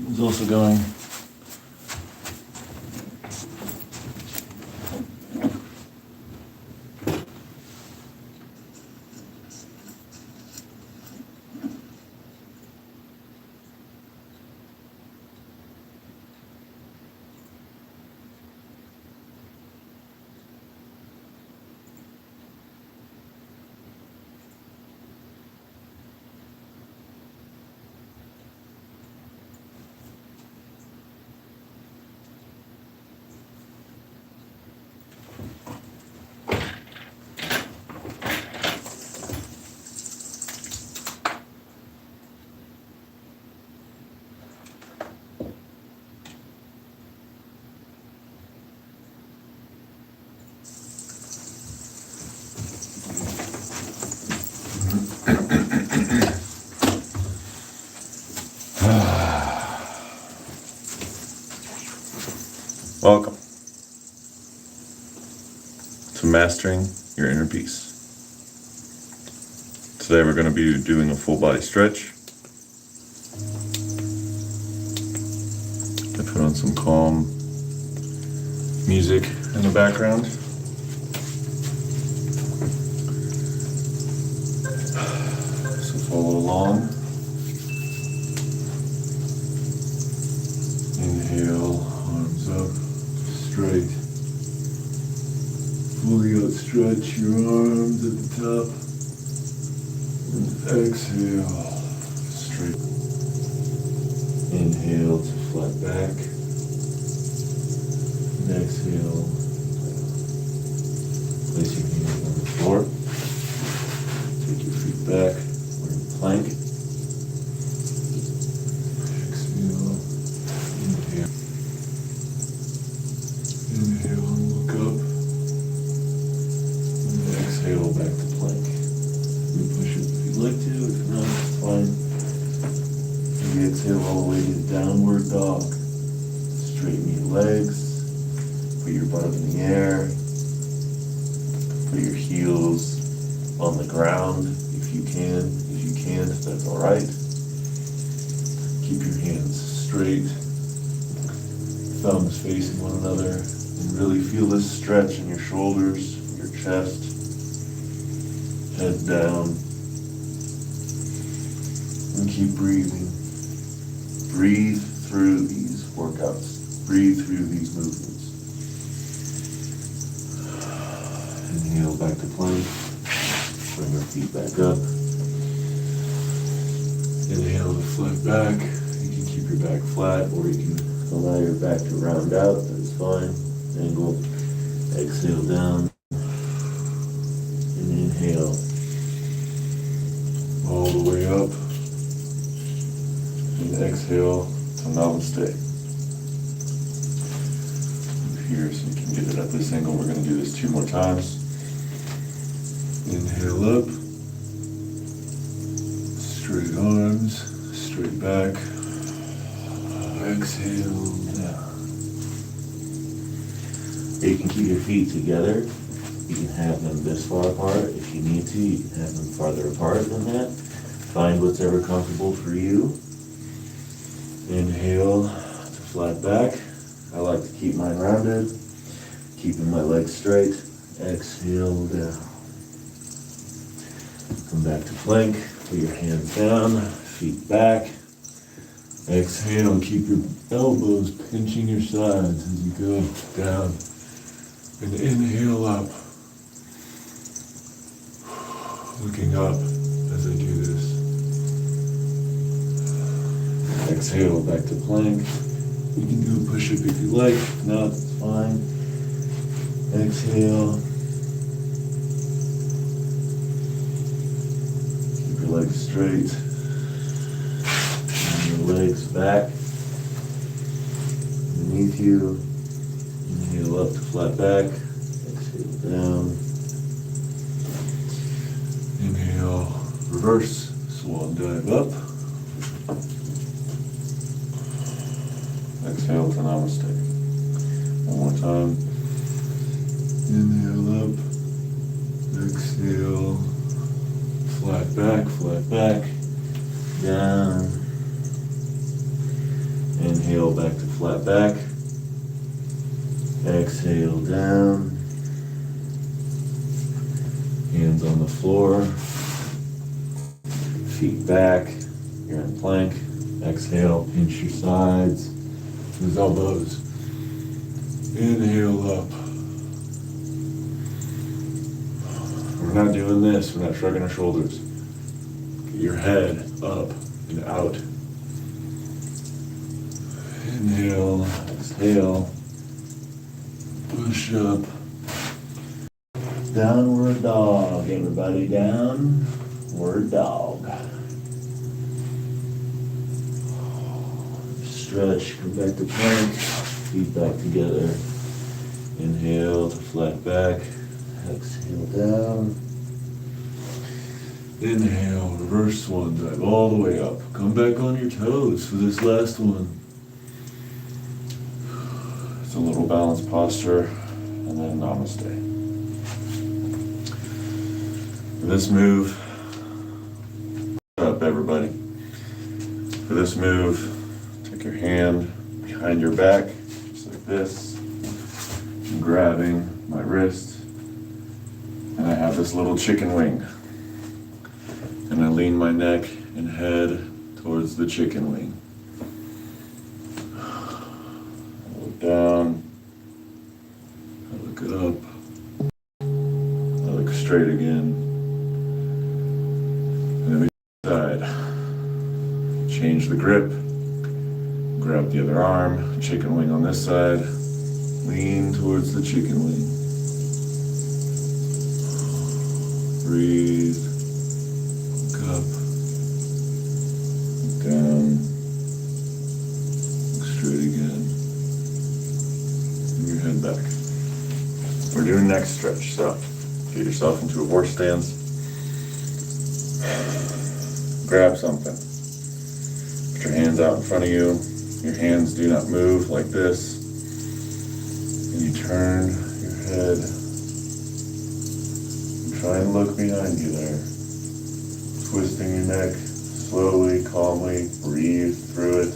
is also going. Welcome to Mastering Your Inner Peace. Today we're going to be doing a full body stretch. I put on some calm music in the background. So follow along. Inhale, arms up, straight. Fully outstretch your arms at the top. And exhale, straight. Inhale to flat back. And exhale. Place your hands on the floor. Take your feet back. We're in plank. Exhale. Inhale. Inhale and look up. And exhale back to plank. You push it if you'd like to, if not, it's fine. Maybe exhale all the way to downward dog. Straighten your legs. Put your butt up in the air. Put your heels on the ground if you can. If you can't, that's alright. Keep your hands straight. Thumbs facing one another. And really feel this stretch in your shoulders, your chest. Head down. And keep breathing. Breathe through these workouts. Breathe through these movements. Inhale back to plank. Bring your feet back up. Inhale to flat back. You can keep your back flat or you can allow your back to round out. That's fine. Angle. Exhale down. And inhale. All the way up. And exhale to namaste. Here so you can get it at this angle. We're going to do this 2 more times. Inhale up. Straight arms. Straight back. Exhale down. You can keep your feet together. You can have them this far apart. If you need to, you can have them farther apart than that. Find what's ever comfortable for you. Inhale to flat back. I like to keep mine rounded, keeping my legs straight. Exhale down. Come back to plank. Put your hands down, feet back. Exhale, keep your elbows pinching your sides as you go down. And inhale up. Looking up as I do this. Exhale, back to plank. You can do a push-up if you like. If not, it's fine. Exhale. Keep your legs straight. And your legs back. Underneath you. Inhale up to flat back. Exhale down. Inhale, reverse. Swan dive up. Exhale to namaste. One more time. Inhale up. Exhale. Flat back, down. Inhale back to flat back. Exhale down. Hands on the floor. Feet back. You're in plank. Exhale, pinch your sides. Use elbows. Inhale up. We're not doing this. We're not shrugging our shoulders. Get your head up and out. Inhale, exhale. Push up. Downward dog. Everybody, downward dog. Stretch, come back to plank. Feet back together. Inhale to flat back. Exhale down. Inhale, reverse swan dive all the way up. Come back on your toes for this last one. It's a little balanced posture, and then namaste. For this move, up everybody. For this move, take your hand behind your back, just like this. I'm grabbing my wrist. And I have this little chicken wing. And I lean my neck and head towards the chicken wing. I look down. I look it up. I look straight again. And then we side. Change the grip. Grab the other arm. Chicken wing on this side. Lean towards the chicken wing. Breathe, look up, look down, look straight again, and your head back. We're doing neck stretch, so get yourself into a horse stance, grab something, put your hands out in front of you, your hands do not move like this, and you turn your head. Try and look behind you there. Twisting your neck slowly, calmly, breathe through it.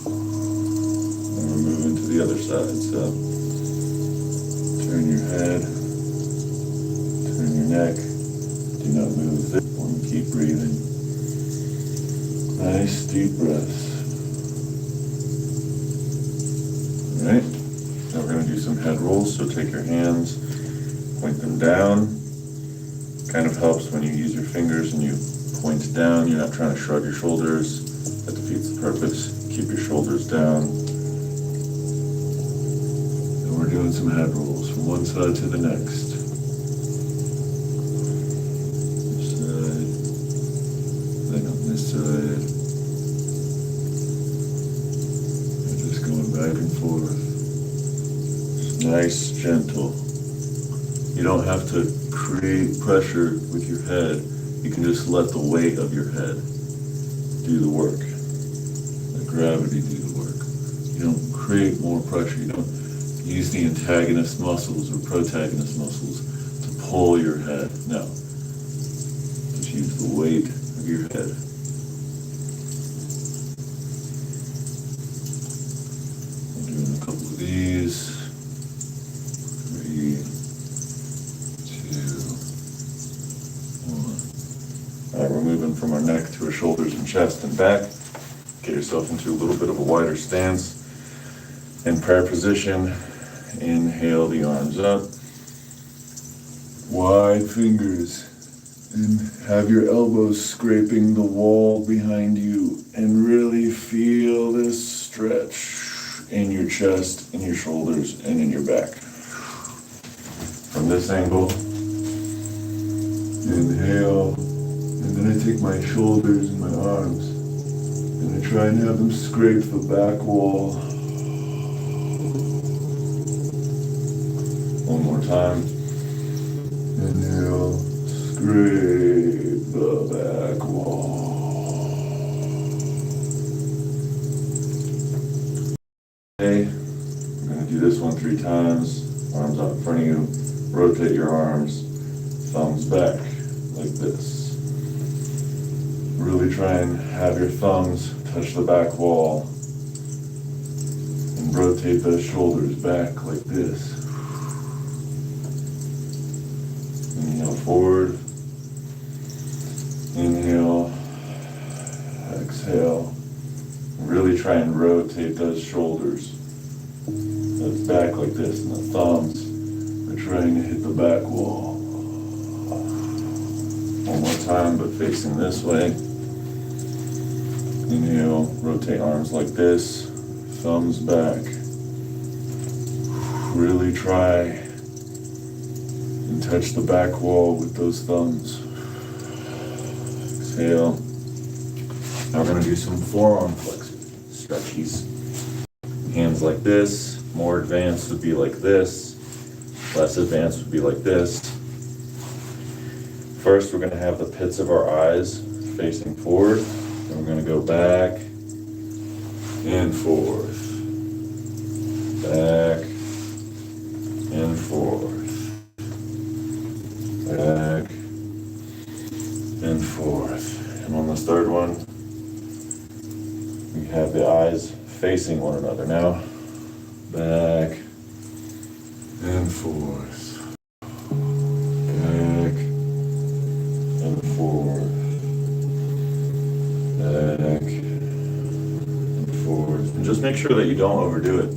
And we're moving to the other side. So turn your head, turn your neck. Do not move this one. Keep breathing. Nice deep breaths. Alright, now we're going to do some head rolls, so take your hands, point them down. Kind of helps when you use your fingers and you point down, you're not trying to shrug your shoulders, that defeats the purpose. Keep your shoulders down. And we're doing some head rolls from one side to the next. This side, then on this side. Back and forth. It's nice, gentle. You don't have to create pressure with your head. You can just let the weight of your head do the work. Let gravity do the work. You don't create more pressure. You don't use the antagonist muscles or protagonist muscles to pull your head. No. Just use the weight of your head. These 3, 2, 1. All right, we're moving from our neck to our shoulders and chest and back. Get yourself into a little bit of a wider stance. In prayer position, inhale the arms up. Wide fingers. And have your elbows scraping the wall behind you. And really feel this stretch in your chest, in your shoulders, and in your back. From this angle, inhale, and then I take my shoulders and my arms, and I try and have them scrape the back wall. One more time. Inhale, scrape the back wall. Okay, I'm going to do this one 3 times. Arms out in front of you. Rotate your arms. Thumbs back like this. Really try and have your thumbs touch the back wall and rotate those shoulders back like this. Inhale forward, inhale, exhale. Really try and rotate those shoulders back like this, and the thumbs are trying to hit the back wall. One more time, but facing this way. Inhale, rotate arms like this, thumbs back. Really try and touch the back wall with those thumbs. Exhale. Now we're going to do some forearm flexors, stretchies. Hands like this. More advanced would be like this. Less advanced would be like this. First, we're going to have the pits of our eyes facing forward. Then we're going to go back and forth. Back and forth. Back and forth. And on this third one, we have the eyes facing one another now. Back and forth. Back and forth. Back and forth. And just make sure that you don't overdo it.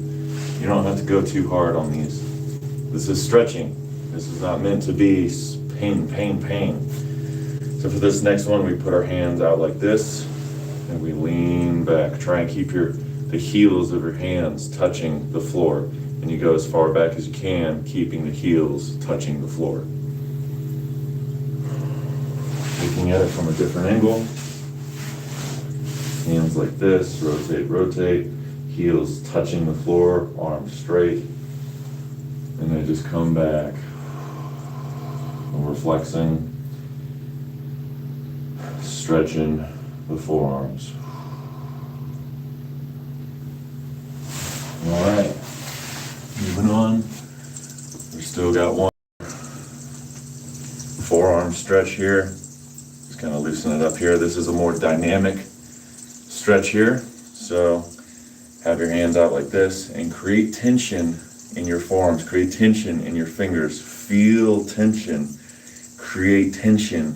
You don't have to go too hard on these. This is stretching. This is not meant to be pain, pain, pain. So for this next one, we put our hands out like this and we lean back. Try and keep the heels of your hands touching the floor, and you go as far back as you can, keeping the heels touching the floor. Looking at it from a different angle, hands like this, rotate, rotate, heels touching the floor, arms straight, and then just come back. And we're flexing, stretching the forearms. All right, moving on. We've still got one forearm stretch here. Just kind of loosen it up here. This is a more dynamic stretch here. So have your hands out like this and create tension in your forearms. Create tension in your fingers. Feel tension. Create tension.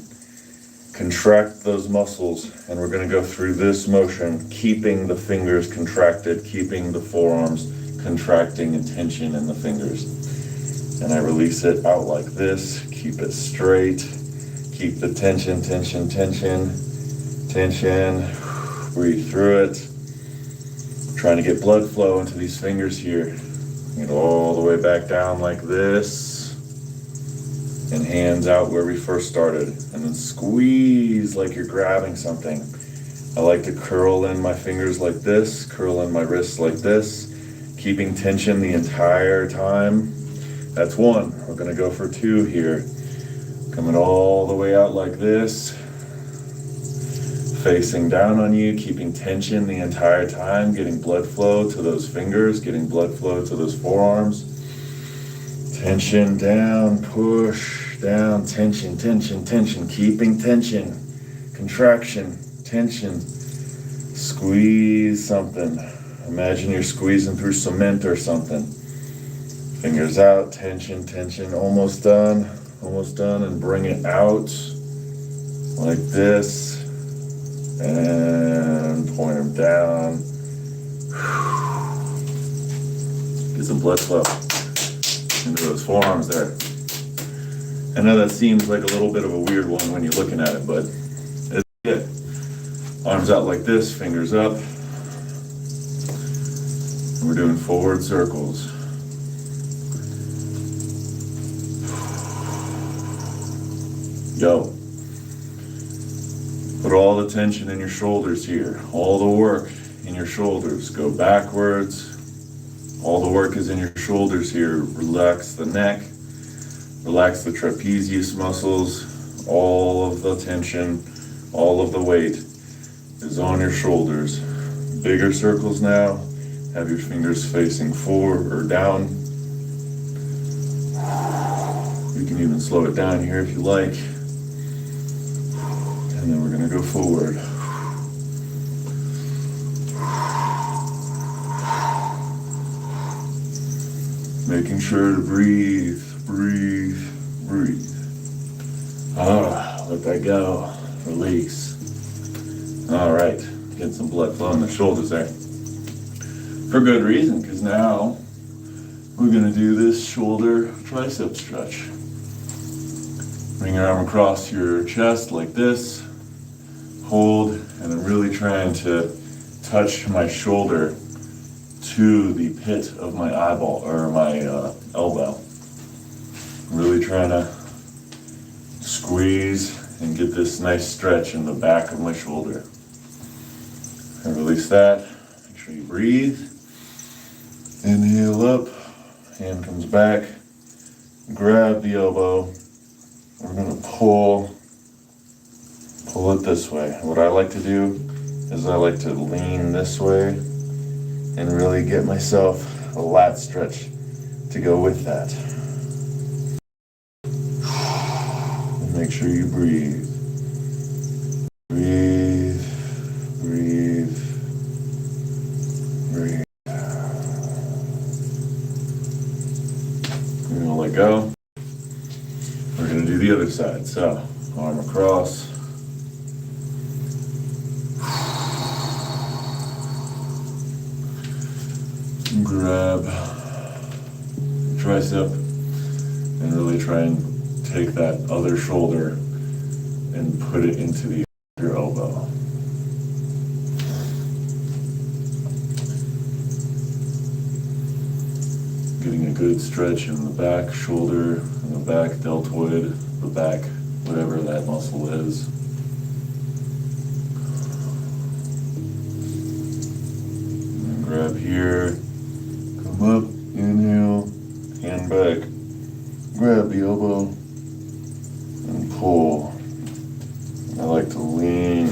Contract those muscles, and we're going to go through this motion, keeping the fingers contracted, keeping the forearms contracting and tension in the fingers. And I release it out like this. Keep it straight. Keep the tension, tension, tension, tension. Breathe through it. Trying to get blood flow into these fingers here. Get all the way back down like this. And hands out where we first started, and then squeeze like you're grabbing something. I like to curl in my fingers like this, curl in my wrists like this, keeping tension the entire time. That's one. We're gonna go for two here. Coming all the way out like this, facing down on you, keeping tension the entire time, getting blood flow to those fingers, getting blood flow to those forearms. Tension down, push down, tension, tension, tension, keeping tension, contraction, tension, squeeze something. Imagine you're squeezing through cement or something. Fingers out, tension, tension, almost done, and bring it out like this, and point them down. Get some blood flow into those forearms there. I know that seems like a little bit of a weird one when you're looking at it, but it's good. Arms out like this, fingers up. We're doing forward circles. Go. Put all the tension in your shoulders here. All the work in your shoulders. Go backwards. All the work is in your shoulders here. Relax the neck. Relax the trapezius muscles. All of the tension, all of the weight is on your shoulders. Bigger circles now. Have your fingers facing forward or down. You can even slow it down here if you like. And then we're going to go forward. Making sure to breathe, breathe, breathe. Let that go. Release. All right. Get some blood flow in the shoulders there. For good reason, because now we're going to do this shoulder tricep stretch. Bring your arm across your chest like this. Hold, and I'm really trying to touch my shoulder to the pit of my eyeball, or my elbow. Really trying to squeeze and get this nice stretch in the back of my shoulder. And release that. Make sure you breathe. Inhale up. Hand comes back. Grab the elbow. We're going to pull it this way. What I like to do is I like to lean this way and really get myself a lat stretch to go with that. And make sure you breathe. Breathe, breathe, breathe. We're gonna let go. We're gonna do the other side. So, arm across. Grab tricep and really try and take that other shoulder and put it into your elbow. Getting a good stretch in the back shoulder, in the back deltoid, the back, whatever that muscle is. And grab here. Come up, inhale, hand back, grab the elbow, and pull. I like to lean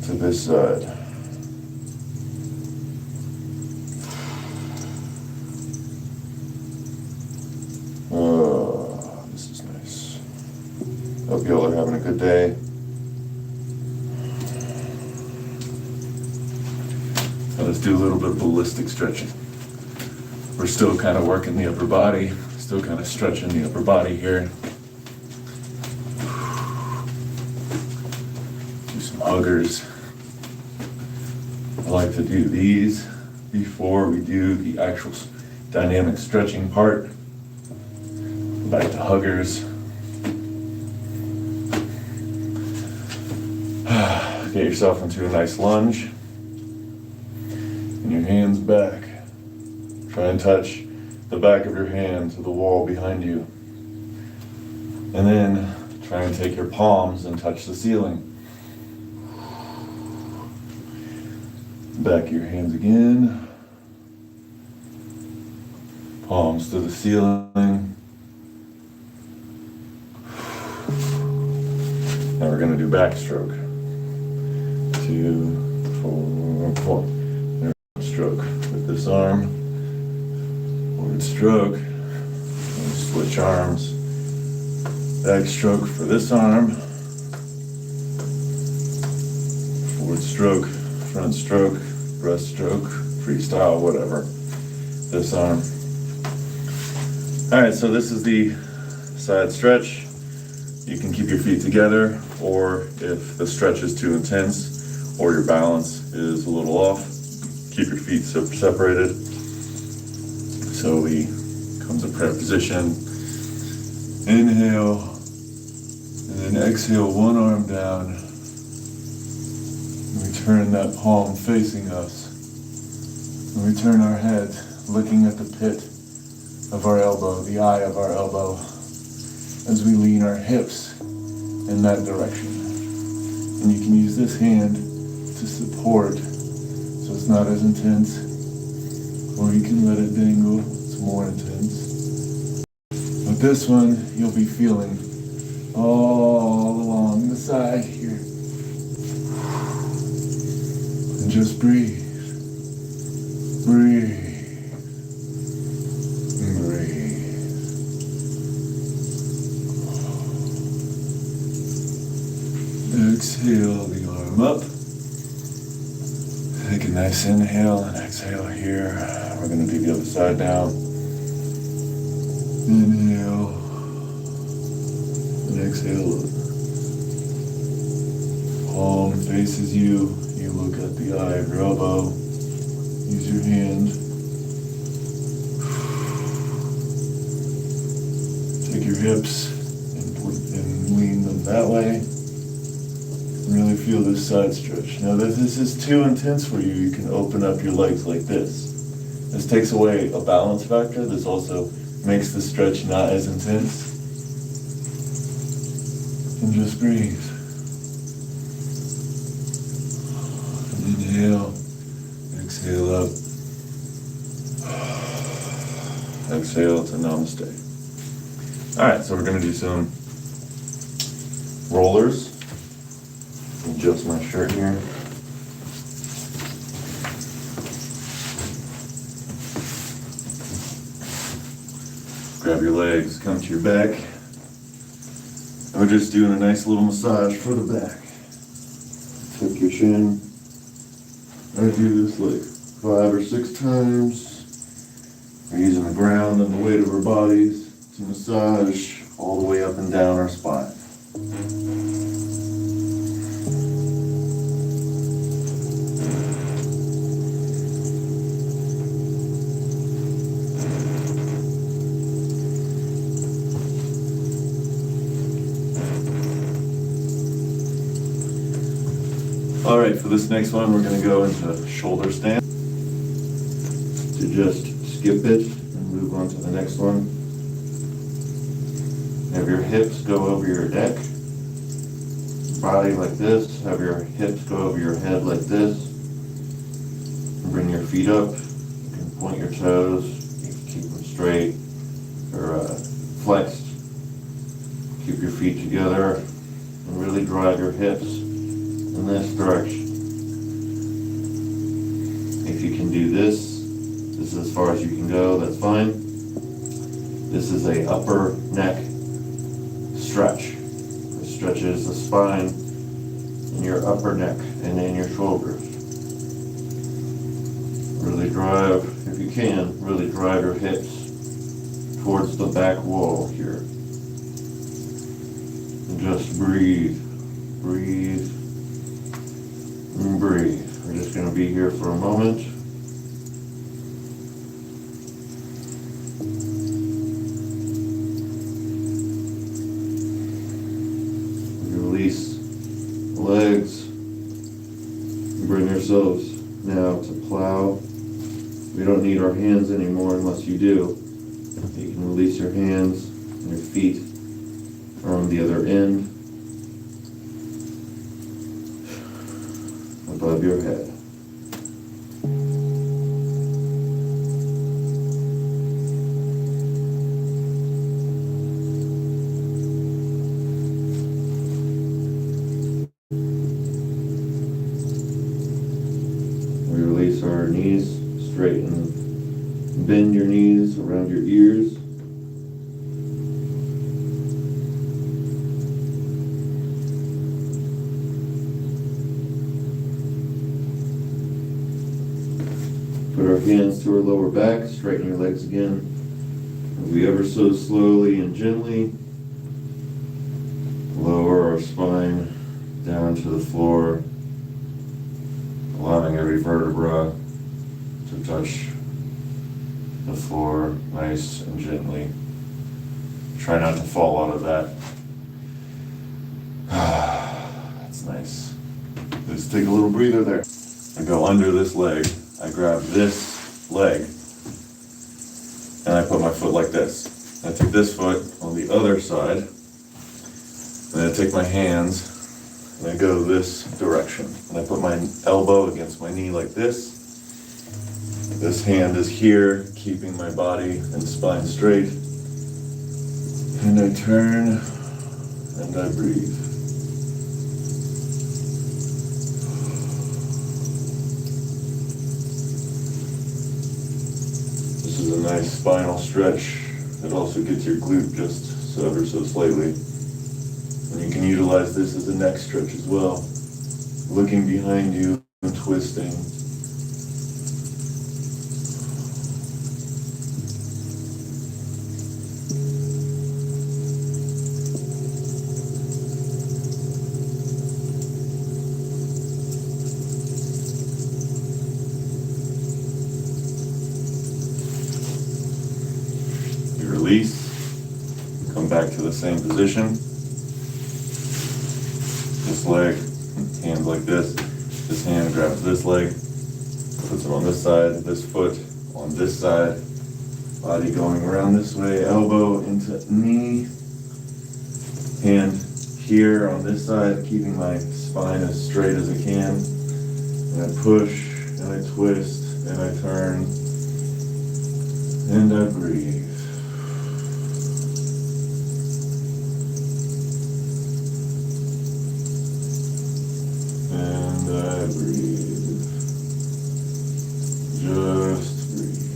to this side. This is nice. Hope y'all are having a good day. Now let's do a little bit of ballistic stretching. We're still kind of working the upper body, still kind of stretching the upper body here. Do some huggers. I like to do these before we do the actual dynamic stretching part. Back to huggers. Get yourself into a nice lunge. And your hands back. Try and touch the back of your hand to the wall behind you. And then try and take your palms and touch the ceiling. Back of your hands again. Palms to the ceiling. Now we're going to do backstroke. 2, 4, 4. Stroke with this arm. Forward stroke. Switch arms. Back stroke for this arm. Forward stroke, front stroke, breast stroke, freestyle, whatever. This arm. Alright, so this is the side stretch. You can keep your feet together, or if the stretch is too intense or your balance is a little off, keep your feet separated. So we come to prayer position. Inhale, and then exhale, one arm down. And we turn that palm facing us. And we turn our head looking at the pit of our elbow, the eye of our elbow, as we lean our hips in that direction. And you can use this hand to support so it's not as intense, or you can let it dangle, it's more intense. But this one, you'll be feeling all along the side here. And just breathe. Breathe. Breathe. Exhale the arm up. Take a nice inhale and exhale here. We're going to do the other side now. Inhale and exhale. Palm faces you. You look at the eye of your elbow. Use your hand. Take your hips and lean them that way. Really feel this side stretch. Now if this is too intense for you, you can open up your legs like this. This takes away a balance factor. This also makes the stretch not as intense. And just breathe. Inhale, exhale up. Exhale to namaste. All right, so we're going to do some rollers. Adjust my shirt here. Grab your legs, come to your back. And we're just doing a nice little massage for the back. Tuck your chin. I do this like 5 or 6 times. We're using the ground and the weight of our bodies to massage all the way up and down our spine. All right, for this next one, we're going to go into shoulder stand. To just skip it and move on to the next one. Have your hips go over your neck. Body like this. Have your hips go over your head like this. And bring your feet up. You can point your toes. You can keep them straight or flexed. Keep your feet together and really drive your hips in this direction. If you can do this is as far as you can go, that's fine. This is a upper neck stretch. It stretches the spine in your upper neck and in your shoulders. Really drive, if you can, really drive your hips towards the back wall here. And just breathe, breathe, and breathe. We're just going to be here for a moment. Release the legs. And bring yourselves now to plow. We don't need our hands anymore unless you do. You can release your hands and your feet are on the other end. Above your head. We release our knees, straighten, bend your knees around your ears. Put our hands to our lower back, straighten your legs again. We ever so slowly and gently lower our spine down to the floor, allowing every vertebra to touch the floor nice and gently. Try not to fall out of that. That's nice. Let's take a little breather there. I go under this leg. I grab this leg and I put my foot like this. I take this foot on the other side and I take my hands and I go this direction. And I put my elbow against my knee like this. This hand is here, keeping my body and spine straight. And I turn and I breathe. This is a nice spinal stretch. It also gets your glute just ever so slightly. And you can utilize this as a neck stretch as well. Looking behind you and twisting. You release. Come back to the same position. This leg, hands like this. This hand grabs this leg, puts it on this side, this foot on this side. Body going around this way, elbow into knee. Hand here on this side, keeping my spine as straight as I can. And I push, and I twist, and I turn, and I breathe. And I breathe. Just breathe.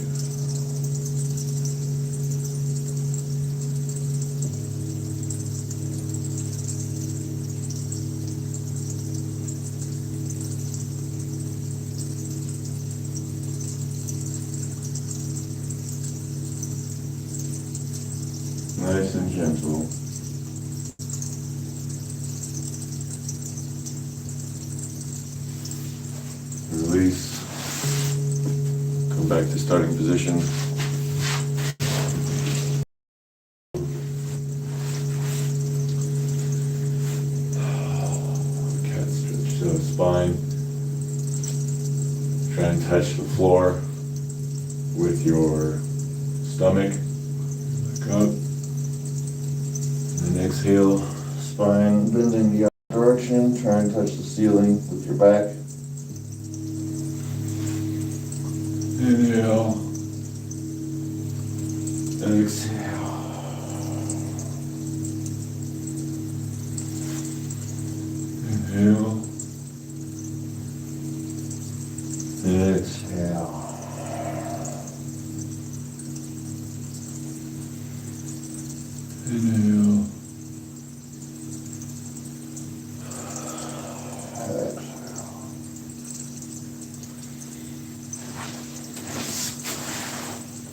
Nice and gentle. Release. Come back to starting position. Cat stretch. So spine. Try and touch the floor with your stomach. Back up. And exhale. Spine bending the other direction. Try and touch the ceiling with your back. Inhale, exhale. Inhale, exhale. Inhale,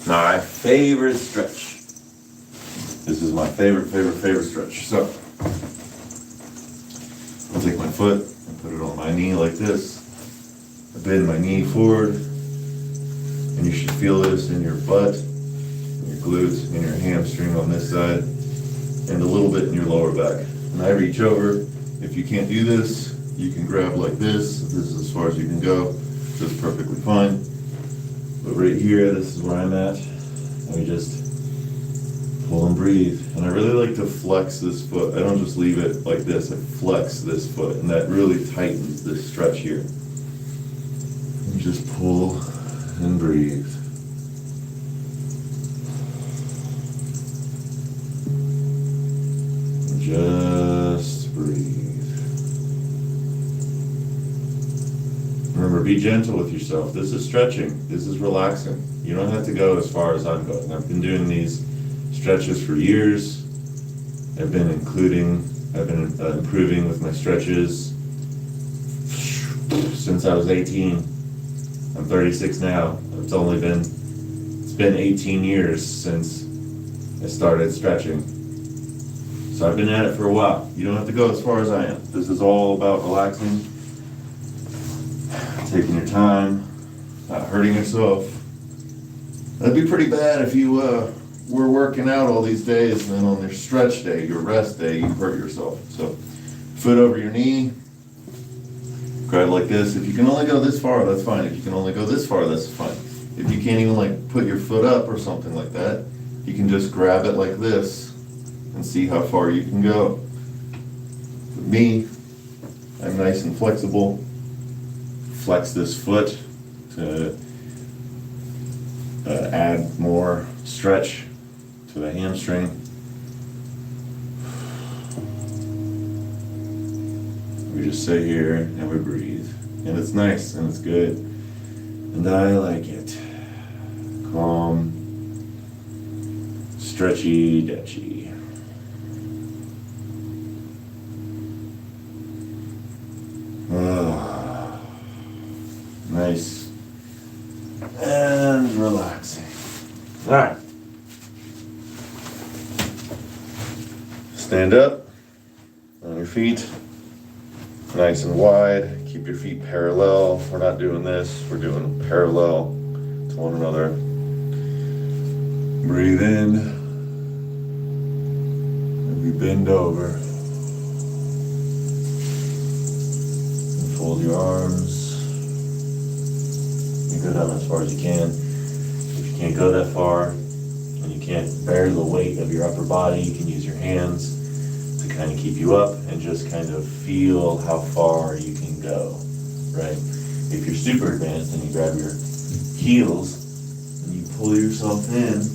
my favorite stretch. This is my favorite stretch. So, I'll take my foot and put it on my knee like this. I bend my knee forward, and you should feel this in your butt, in your glutes, in your hamstring on this side, and a little bit in your lower back. And I reach over. If you can't do this, you can grab like this. This is as far as you can go. That's perfectly fine. But right here, this is where I'm at. And we just pull and breathe. And I really like to flex this foot. I don't just leave it like this. I flex this foot. And that really tightens this stretch here. And just pull and breathe. Just breathe. Remember, be gentle with yourself. This is stretching. This is relaxing. You don't have to go as far as I'm going. I've been doing these stretches for years. I've been improving with my stretches since I was 18. I'm 36 now. It's been 18 years since I started stretching. So I've been at it for a while. You don't have to go as far as I am. This is all about relaxing, taking your time, not hurting yourself. That'd be pretty bad if you were working out all these days and then on your stretch day, your rest day, you hurt yourself. So foot over your knee, grab like this. If you can only go this far, that's fine. If you can only go this far, that's fine. If you can't even like put your foot up or something like that, you can just grab it like this and see how far you can go. For me, I'm nice and flexible. Flex this foot to add more stretch to the hamstring. We just sit here and we breathe. And it's nice and it's good. And I like it. Calm, stretchy, detchy. Stand up on your feet, nice and wide. Keep your feet parallel. We're not doing this. We're doing parallel to one another. Breathe in. And we bend over. And fold your arms. You go down as far as you can. If you can't go that far, and you can't bear the weight of your upper body, you can use your hands to kind of keep you up and just kind of feel how far you can go, right? If you're super advanced and you grab your heels and you pull yourself in,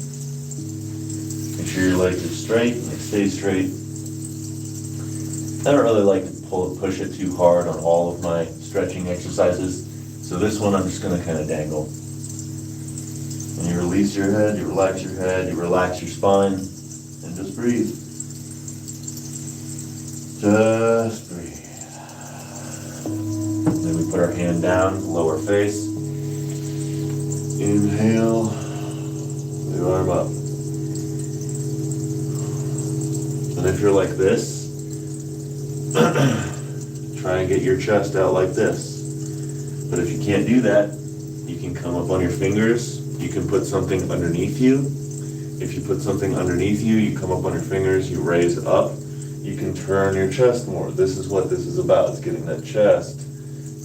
make sure your legs are straight and they stay straight. I don't really like to push it too hard on all of my stretching exercises, so this one I'm just going to kind of dangle. And you release your head, you relax your head, you relax your spine, and just breathe. Just breathe. Then we put our hand down, lower face. Inhale, the arm up. And if you're like this, try and get your chest out like this. But if you can't do that, you can come up on your fingers. You can put something underneath you. If you put something underneath you, you come up on your fingers, you raise up. You can turn your chest more. This is what this is about. It's getting that chest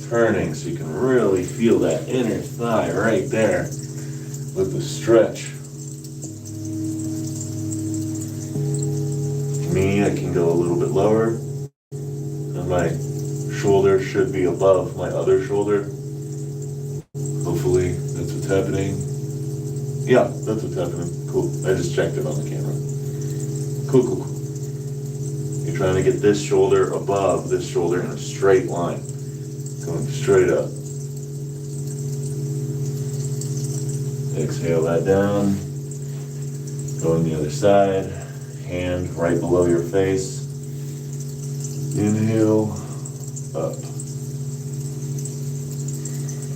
turning so you can really feel that inner thigh right there with the stretch. For me, I can go a little bit lower, and my shoulder should be above my other shoulder. Hopefully that's what's happening. Yeah, that's what's happening. Cool. I just checked it on the camera. Cool. You're trying to get this shoulder above this shoulder in a straight line. Going straight up. Exhale that down. Go on the other side. Hand right below your face. Inhale, up.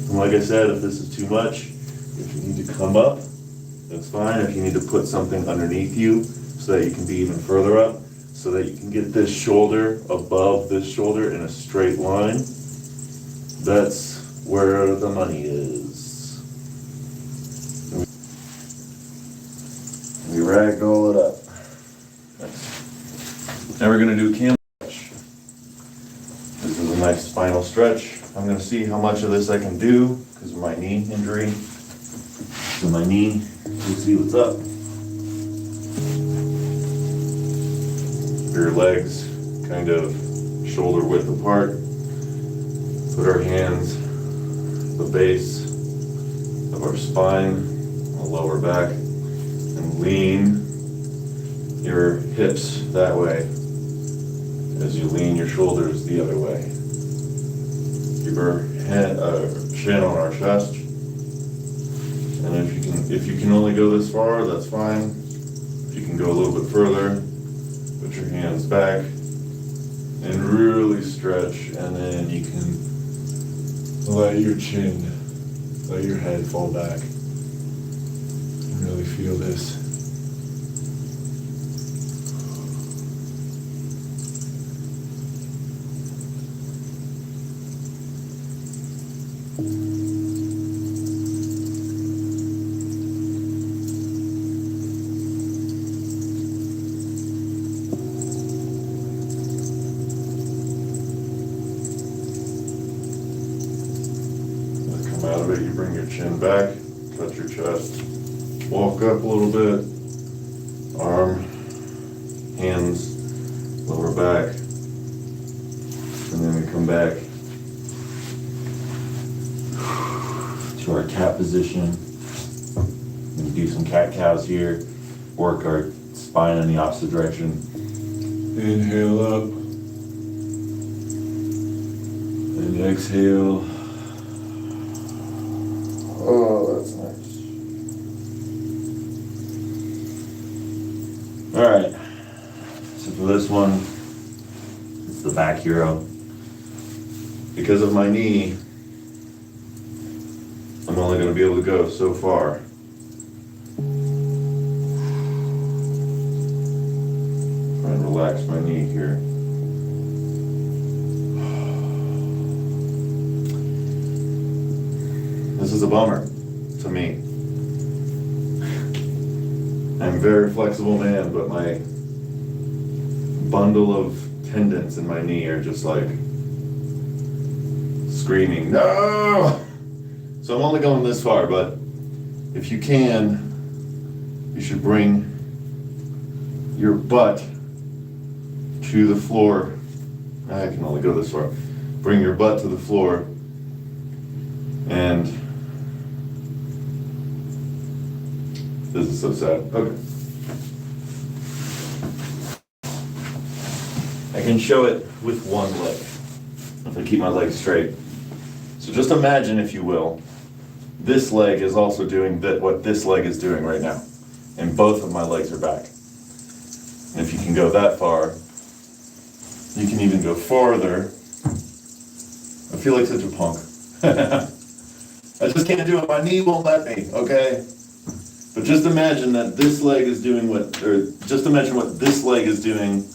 And like I said, if this is too much, if you need to come up, that's fine. If you need to put something underneath you so that you can be even further up, so that you can get this shoulder above this shoulder in a straight line, that's where the money is. We ragdoll it up. Now we're going to do camel stretch. This is a nice spinal stretch. I'm going to see how much of this I can do because of my knee injury. So my knee, we'll see what's up. Your legs kind of shoulder width apart. Put our hands at the base of our spine, the lower back, and lean your hips that way as you lean your shoulders the other way. Keep our chin on our chest. And if you can only go this far, that's fine. If you can go a little bit further, put your hands back and really stretch, and then you can let your head fall back. And really feel this. Out of it, you bring your chin back, touch your chest, walk up a little bit, arm, hands, lower back, and then we come back to our cat position. We do some cat-cows here, work our spine in the opposite direction. Inhale up, and exhale. Oh, that's nice. All right, so for this one, it's the back hero. Because of my knee, I'm only going to be able to go so far. Try and relax my knee here. This is a bummer to me. I'm a very flexible man, but my bundle of tendons in my knee are just like screaming, no! So I'm only going this far, but if you can, you should bring your butt to the floor. I can only go this far. Bring your butt to the floor and this is so sad. Okay. I can show it with one leg if I keep my legs straight. So just imagine, if you will, this leg is also doing what this leg is doing right now. And both of my legs are back. And if you can go that far, you can even go farther. I feel like such a punk. I just can't do it. My knee won't let me, okay? But just imagine that this leg is doing just imagine what this leg is doing.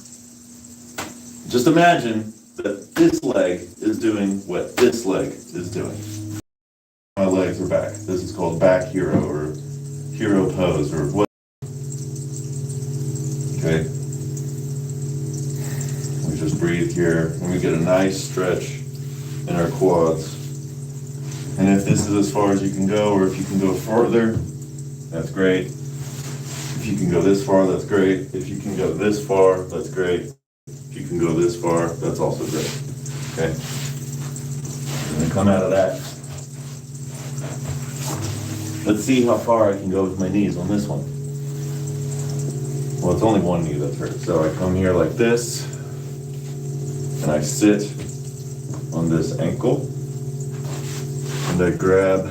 Just imagine that this leg is doing what this leg is doing. My legs are back. This is called back hero or hero pose or what. Okay. We just breathe here and we get a nice stretch in our quads. And if this is as far as you can go, or if you can go further, that's great. If you can go this far, that's great. If you can go this far, that's great. If you can go this far, that's also great. Okay? I'm gonna come out of that. Let's see how far I can go with my knees on this one. Well, it's only one knee that's hurt. So I come here like this, and I sit on this ankle, and I grab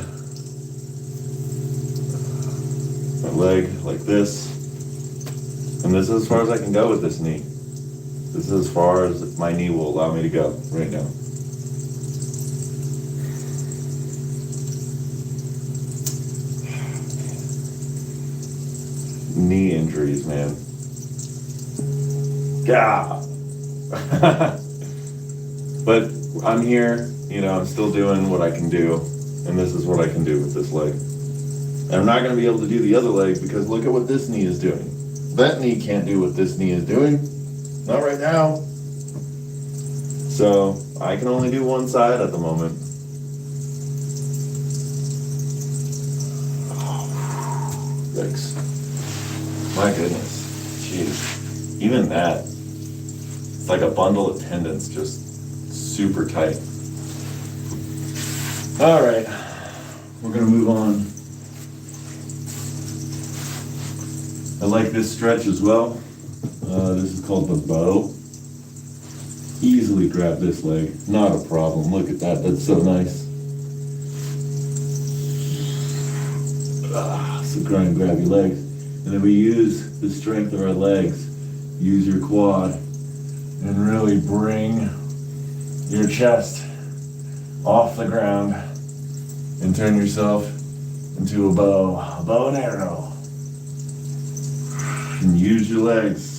my leg like this, and this is as far as I can go with this knee. This is as far as my knee will allow me to go right now. Knee injuries, man. God. But I'm here, I'm still doing what I can do, and this is what I can do with this leg. And I'm not going to be able to do the other leg because look at what this knee is doing. That knee can't do what this knee is doing. Not right now. So I can only do one side at the moment. Yikes. My goodness. Jeez. Even that. It's like a bundle of tendons, just super tight. All right. We're going to move on. I like this stretch as well. This is called the bow. Easily grab this leg, not a problem. Look at that, that's so nice. So try and grab your legs. And then we use the strength of our legs. Use your quad and really bring your chest off the ground and turn yourself into a bow and arrow. And use your legs.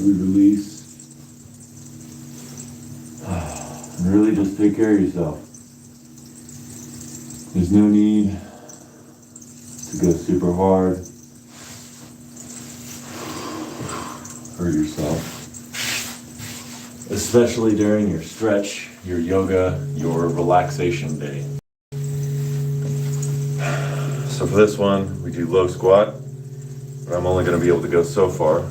Release. And really just take care of yourself. There's no need to go super hard. Hurt yourself. Especially during your stretch, your yoga, your relaxation day. So for this one, we do low squat, but I'm only going to be able to go so far.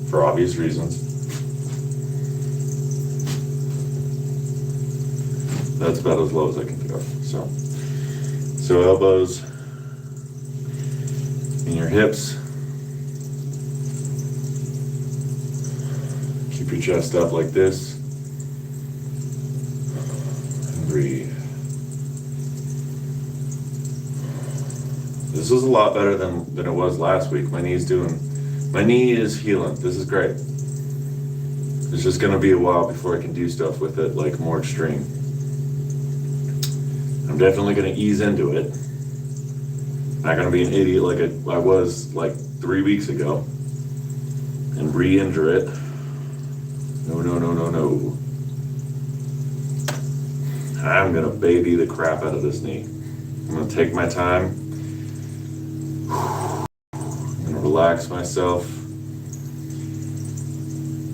For obvious reasons. That's about as low as I can go. So elbows in your hips. Keep your chest up like this. And breathe. This was a lot better than it was last week. My knee is healing. This is great. It's just gonna be a while before I can do stuff with it like more extreme. I'm definitely gonna ease into it. Not gonna be an idiot like I was like 3 weeks ago and re-injure it. No, no, no, no, no. I'm gonna baby the crap out of this knee. I'm gonna take my time. I'm gonna relax myself.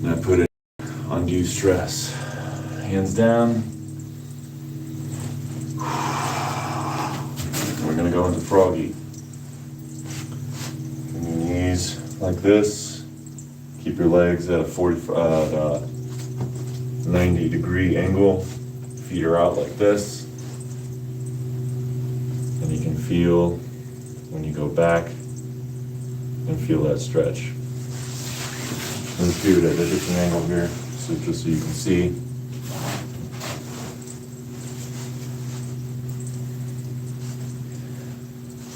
And I put in undue stress. Hands down. And we're gonna go into froggy. Bring your knees like this. Keep your legs at a 90-degree angle. Feet are out like this. And you can feel when you go back and feel that stretch. Let's do it at a different angle here, so just so you can see.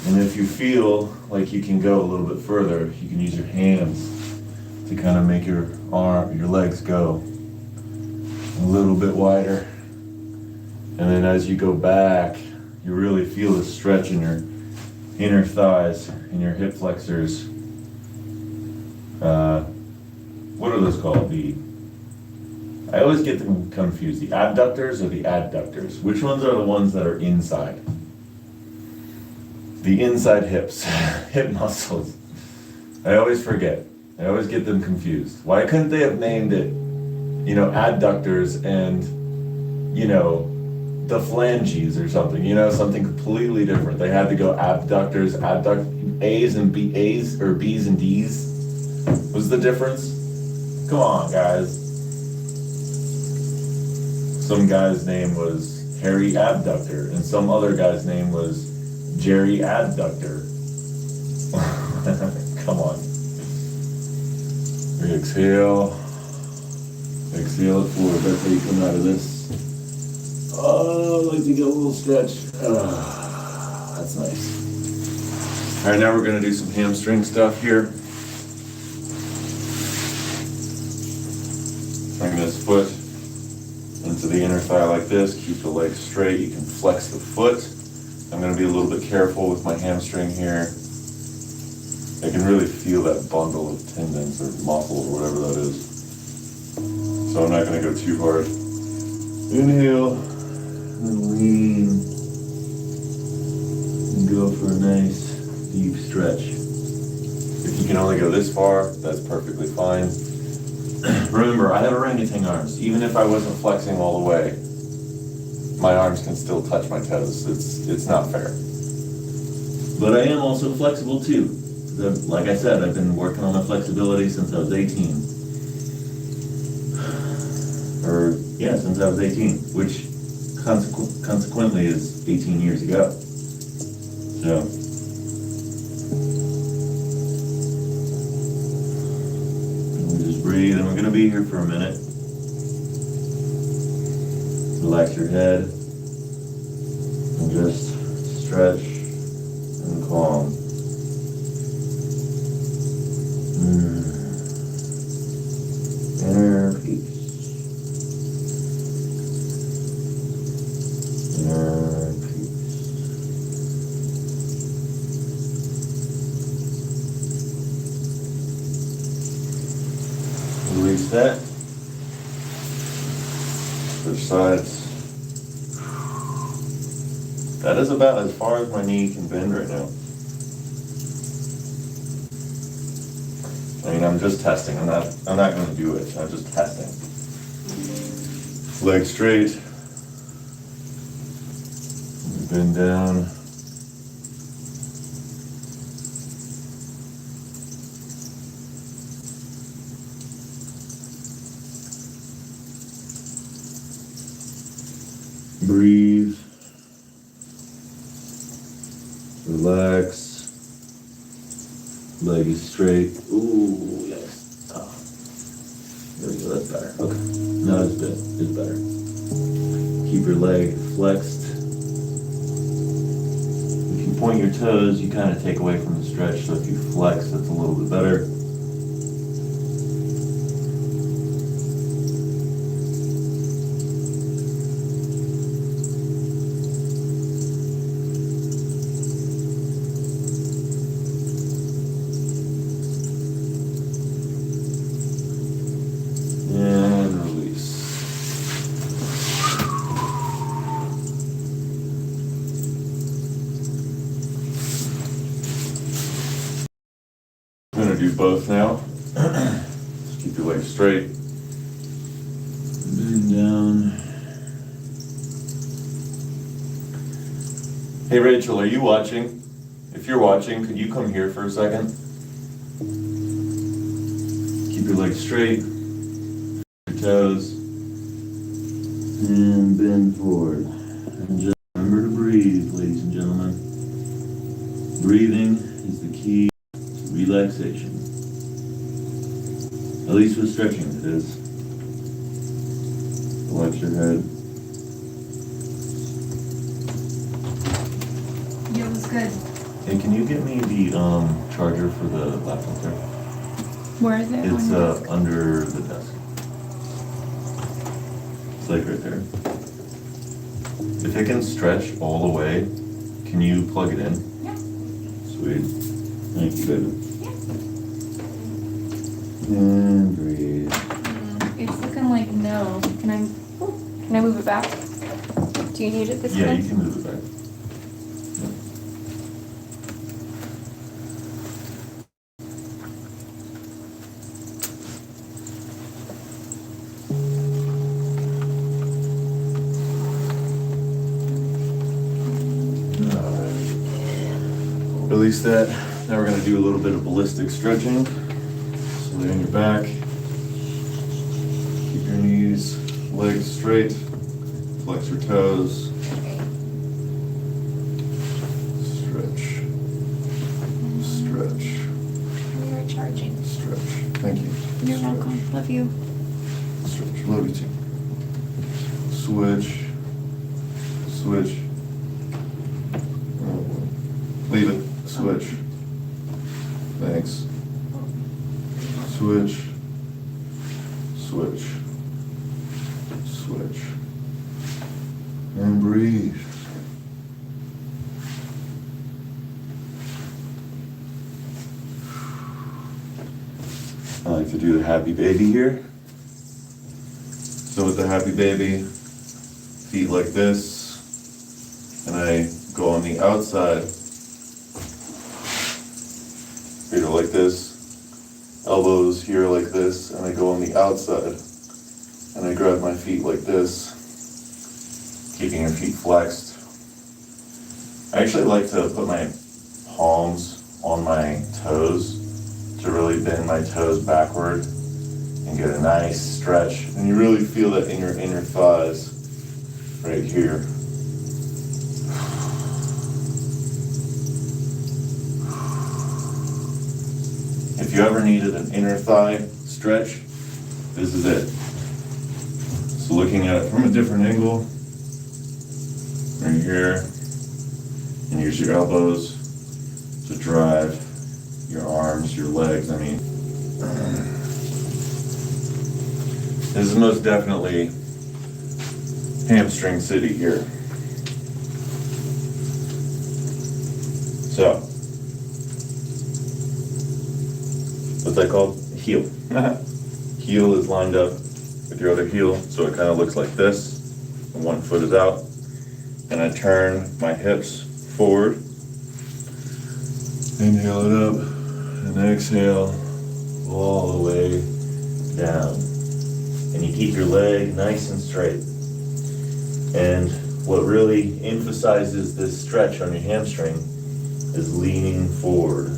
And if you feel like you can go a little bit further, you can use your hands to kind of make your legs go a little bit wider. And then as you go back, you really feel the stretch in your inner thighs and your hip flexors. What are those called? I always get them confused. The abductors or the adductors? Which ones are the ones that are inside? The inside hips, hip muscles. I always forget. I always get them confused. Why couldn't they have named it, adductors and, the phalanges or something, something completely different. They had to go abductors, A's and B's or B's and D's. What's the difference? Come on, guys. Some guy's name was Harry Abductor, and some other guy's name was Jerry Adductor. Come on. Exhale. Exhale it forward. That's how you come out of this. Oh, I like to get a little stretch. That's nice. All right, now we're going to do some hamstring stuff here. Bring this foot into the inner thigh like this. Keep the leg straight. You can flex the foot. I'm going to be a little bit careful with my hamstring here. I can really feel that bundle of tendons or muscles or whatever that is. So I'm not going to go too hard. Inhale. And lean, and go for a nice deep stretch. If you can only go this far, that's perfectly fine. Remember, I have orangutan arms. Even if I wasn't flexing all the way, my arms can still touch my toes. It's not fair. But I am also flexible too. Like I said, I've been working on my flexibility since I was 18. Since I was 18, which consequently is 18 years ago. So, we just breathe, and we're going to be here for a minute. Relax your head, and just stretch and calm. Inner peace. Release that. Switch sides. That is about as far as my knee can bend right now. I mean, I'm just testing. I'm not going to do it. I'm just testing. Leg straight. Bend down. Breathe. Relax. Leg is straight. Ooh, yes. There we well, that's better. Okay. No, it's good. It's better. Keep your leg flexed. If you point your toes, you kind of take away from the stretch. So if you flex, that's a little bit better. I'm going to do both now. Just keep your legs straight. Bend down. Hey Rachel, are you watching? If you're watching, could you come here for a second? Keep your legs straight. Your toes. And bend forward. And just remember to breathe, ladies and gentlemen. Breathing is the key. Relaxation. At least with stretching it is. Relax your head. Yeah, it was good. Hey, can you get me the charger for the laptop there? Where is it? It's under the desk. It's like right there. If it can stretch all the way, can you plug it in? Yeah. Sweet. Thank you, baby. And breathe. It's looking like no. Can I move it back? Do you need it this way? Yeah, you can move it back. Release that. Now we're going to do a little bit of ballistic stretching. So lay on your back. Keep your knees, legs straight. Flex your toes. Stretch. Stretch. We are charging. Stretch. Thank you. You're Stretch. welcome. Love you. Stretch. Love you too. Switch. Switch. Leave it. Switch. Thanks. Switch. Switch. Switch. And breathe. I like to do the happy baby here. So with the happy baby, feet like this, and I go on the outside. Feet are like this, elbows here like this, and I go on the outside, and I grab my feet like this, keeping your feet flexed. I actually like to put my palms on my toes to really bend my toes backward and get a nice stretch. And you really feel that in your inner thighs right here. If you ever needed an inner thigh stretch, this is it. So looking at it from a different angle, right here, and use your elbows to drive your arms, your legs, this is most definitely hamstring city here. So, what's that called? Heel. Heel is lined up with your other heel, so it kind of looks like this. And one foot is out. And I turn my hips forward. Inhale it up, and exhale all the way down. And you keep your leg nice and straight. And what really emphasizes this stretch on your hamstring is leaning forward.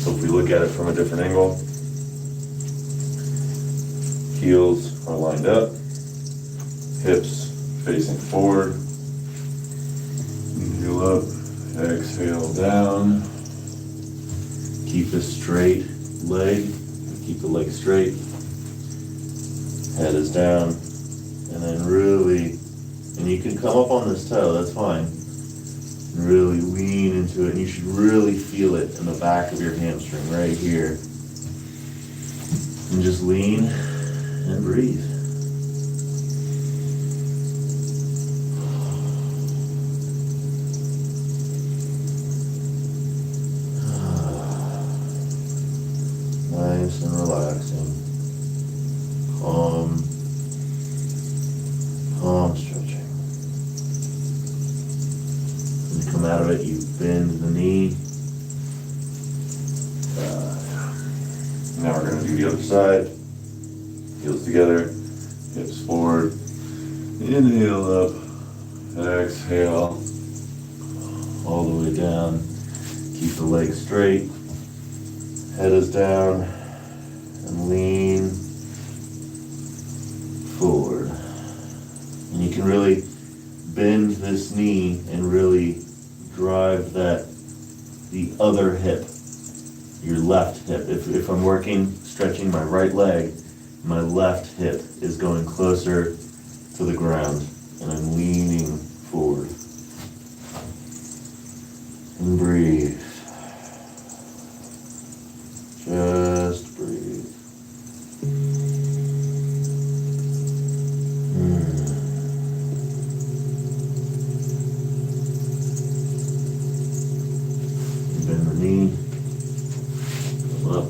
So if we look at it from a different angle, heels are lined up, hips facing forward, inhale up, exhale down, keep a straight leg, Keep the leg straight. Head is down. And then really, and you can come up on this toe, that's fine. Really lean into it, and you should really feel it in the back of your hamstring, right here. And just lean and breathe. Nice and relaxing. Calm stretching. When you come out of it, you bend the knee. Now we're going to do the other side. Heels together, hips forward. Inhale up, exhale, all the way down. Keep the legs straight. Head is down, and lean forward. And you can really bend this knee and really drive the other hip, your left hip. If I'm stretching my right leg, my left hip is going closer to the ground, and I'm leaning forward. And breathe. Just breathe. Bend the knee. Come up.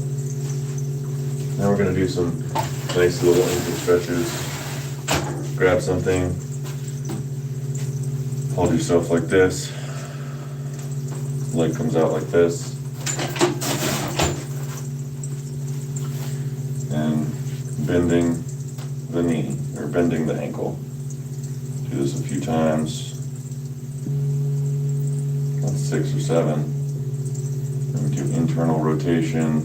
Now we're going to do some nice little ankle stretches. Grab something. Hold yourself like this. Leg comes out like this. And bending the knee, or bending the ankle. Do this a few times. That's 6 or 7. And we do internal rotation.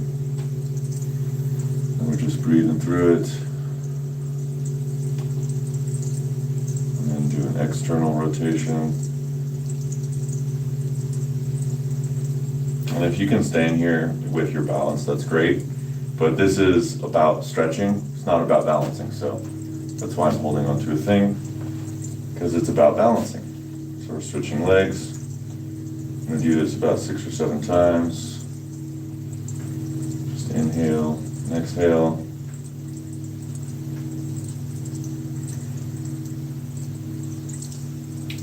And we're just breathing through it. And then do an external rotation. And if you can stay in here with your balance, that's great. But this is about stretching. It's not about balancing. So that's why I'm holding onto a thing, because it's about balancing. So we're switching legs. I'm going to do this about 6 or 7 times. Just inhale and exhale.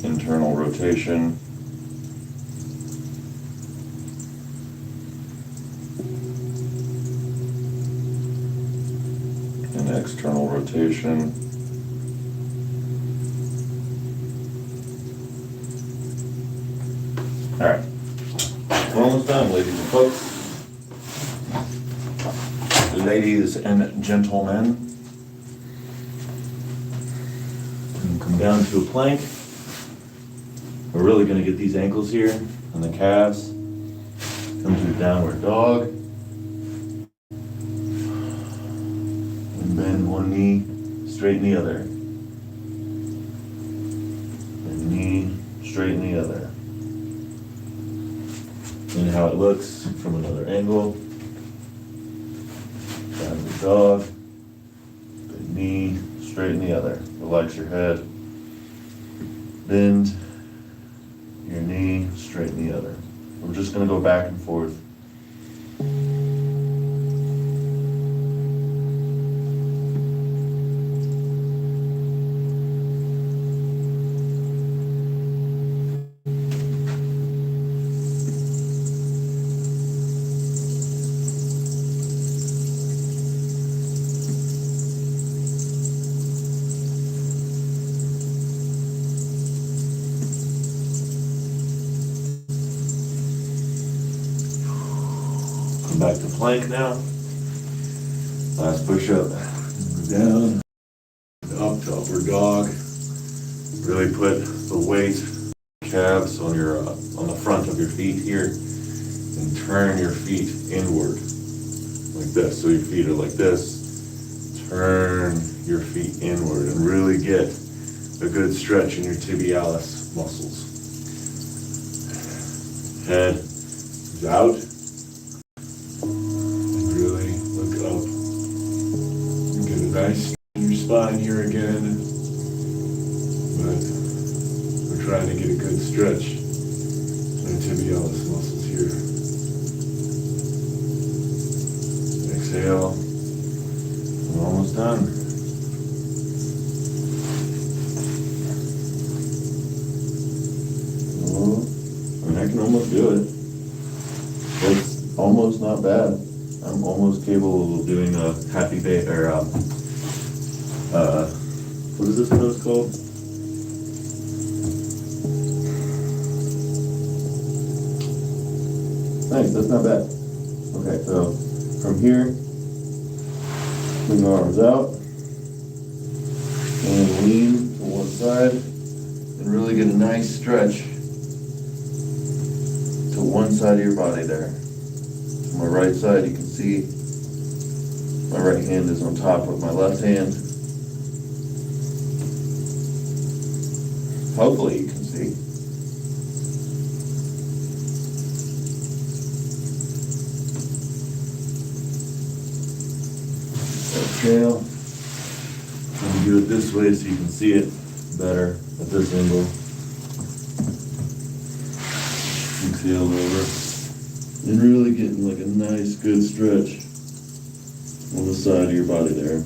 Internal rotation. And external rotation. All right, we're almost done, ladies and folks. Ladies and gentlemen. And come down to a plank. We're really going to get these ankles here and the calves. Come to a downward dog. And bend one knee, straighten the other. And knee, straighten the other. And how it looks from another angle. Downward dog. Bend knee, straighten the other. Relax your head. Bend your knee, straighten the other. We're just going to go back and forth. Back to plank now. Last push up. Down. Up to upward dog. Really put the weight, calves on the front of your feet here, and turn your feet inward like this. So your feet are like this. Turn your feet inward and really get a good stretch in your tibialis muscles. Head is out. Really look up. Nice in your spine here again. But we're trying to get a good stretch in the tibialis muscles here. Exhale. We're almost done. I can almost do it. It's almost not bad. I'm almost capable of doing a happy day, or what is this pose called? Nice, that's not bad. Okay, so from here, bring the arms out and lean to one side and really get a nice stretch to one side of your body there. On my right side, you can see my right hand is on top of my left hand. Hopefully you can see. Exhale. Let me do it this way so you can see it better at this angle. Exhale over. And really getting like a nice good stretch on the side of your body there.